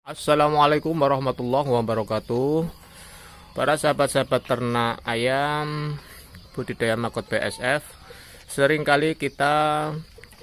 Assalamualaikum warahmatullahi wabarakatuh. Para sahabat-sahabat ternak ayam budidaya makot BSF, seringkali kita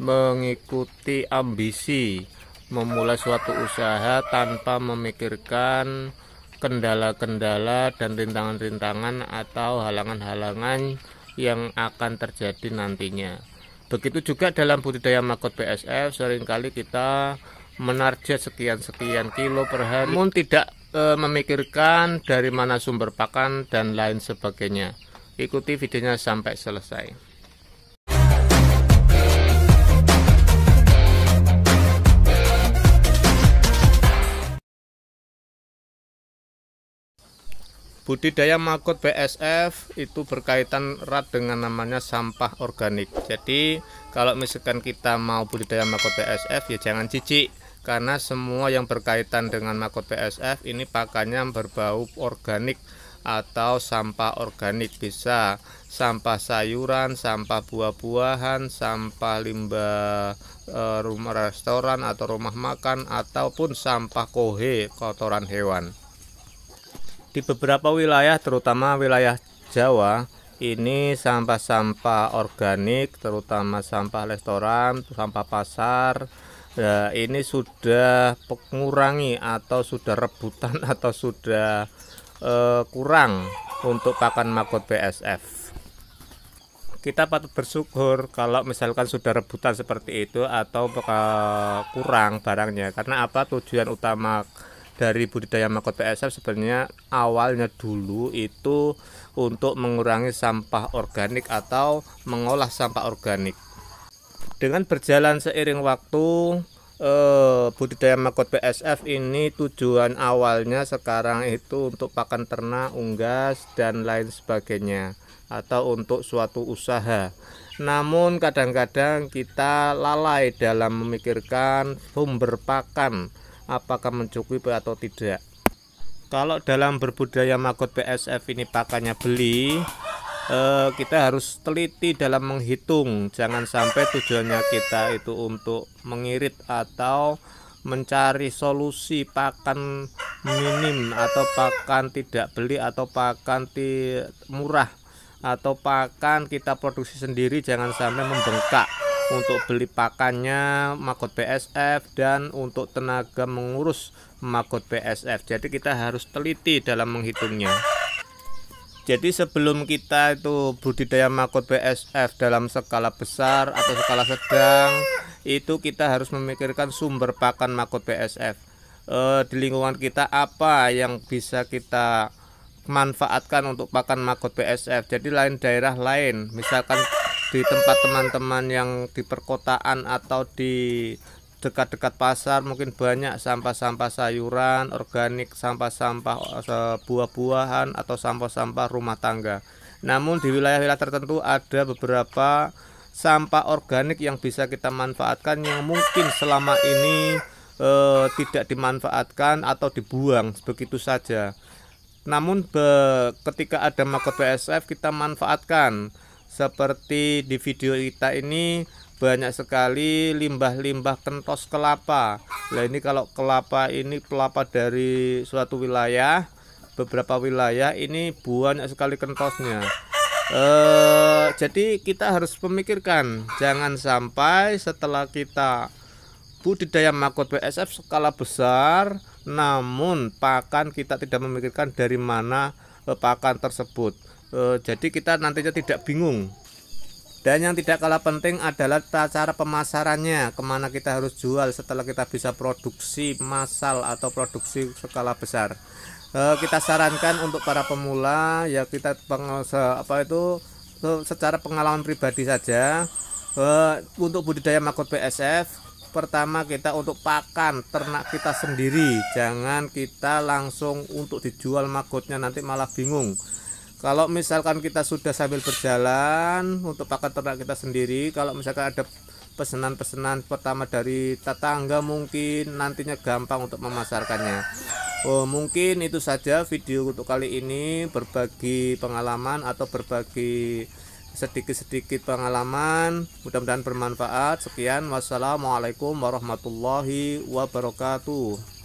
mengikuti ambisi memulai suatu usaha tanpa memikirkan kendala-kendala dan rintangan-rintangan atau halangan-halangan yang akan terjadi nantinya. Begitu juga dalam budidaya makot BSF, seringkali kita menarget sekian-sekian kilo per hari, namun tidak memikirkan dari mana sumber pakan dan lain sebagainya. Ikuti videonya sampai selesai. Budidaya makot BSF itu berkaitan erat dengan namanya sampah organik. Jadi kalau misalkan kita mau budidaya makot BSF, ya jangan jijik, karena semua yang berkaitan dengan makot BSF ini pakannya berbau organik atau sampah organik. Bisa sampah sayuran, sampah buah-buahan, sampah limbah rumah restoran atau rumah makan, ataupun sampah kohe, kotoran hewan. Di beberapa wilayah, terutama wilayah Jawa, ini sampah-sampah organik, terutama sampah restoran, sampah pasar, nah, ini sudah mengurangi atau sudah rebutan atau sudah kurang untuk pakan makot BSF. Kita patut bersyukur kalau misalkan sudah rebutan seperti itu atau kurang barangnya. Karena apa? Tujuan utama dari budidaya makot BSF sebenarnya awalnya dulu itu untuk mengurangi sampah organik atau mengolah sampah organik. Dengan berjalan seiring waktu, budidaya makot BSF ini tujuan awalnya sekarang itu untuk pakan ternak, unggas, dan lain sebagainya, atau untuk suatu usaha. Namun kadang-kadang kita lalai dalam memikirkan sumber pakan, apakah mencukupi atau tidak. Kalau dalam berbudidaya makot BSF ini pakannya beli, kita harus teliti dalam menghitung. Jangan sampai tujuannya kita itu untuk mengirit atau mencari solusi pakan minim, atau pakan tidak beli, atau pakan murah, atau pakan kita produksi sendiri. Jangan sampai membengkak untuk beli pakannya makot BSF dan untuk tenaga mengurus makot BSF. Jadi kita harus teliti dalam menghitungnya. Jadi sebelum kita itu budidaya makot BSF dalam skala besar atau skala sedang, itu kita harus memikirkan sumber pakan makot BSF. Di lingkungan kita apa yang bisa kita manfaatkan untuk pakan makot BSF. Jadi lain daerah lain, misalkan di tempat teman-teman yang di perkotaan atau di dekat-dekat pasar, mungkin banyak sampah-sampah sayuran organik, sampah-sampah buah-buahan, atau sampah-sampah rumah tangga. Namun di wilayah-wilayah tertentu ada beberapa sampah organik yang bisa kita manfaatkan, yang mungkin selama ini tidak dimanfaatkan atau dibuang begitu saja. Namun ketika ada makot BSF, kita manfaatkan. Seperti di video kita ini, banyak sekali limbah-limbah kentos kelapa. Nah, ini kalau kelapa ini kelapa dari suatu wilayah, beberapa wilayah ini banyak sekali kentosnya. Jadi kita harus memikirkan, jangan sampai setelah kita budidaya makot BSF skala besar, namun pakan kita tidak memikirkan dari mana pakan tersebut. Jadi kita nantinya tidak bingung. Dan yang tidak kalah penting adalah cara pemasarannya, kemana kita harus jual setelah kita bisa produksi massal atau produksi skala besar. Kita sarankan untuk para pemula, ya kita secara pengalaman pribadi saja. Untuk budidaya makot BSF, pertama kita untuk pakan ternak kita sendiri, jangan kita langsung untuk dijual makotnya, nanti malah bingung. Kalau misalkan kita sudah sambil berjalan untuk pakan ternak kita sendiri, kalau misalkan ada pesanan-pesanan pertama dari tetangga, mungkin nantinya gampang untuk memasarkannya. Mungkin itu saja video untuk kali ini, berbagi pengalaman atau berbagi sedikit-sedikit pengalaman, mudah-mudahan bermanfaat. Sekian, wassalamualaikum warahmatullahi wabarakatuh.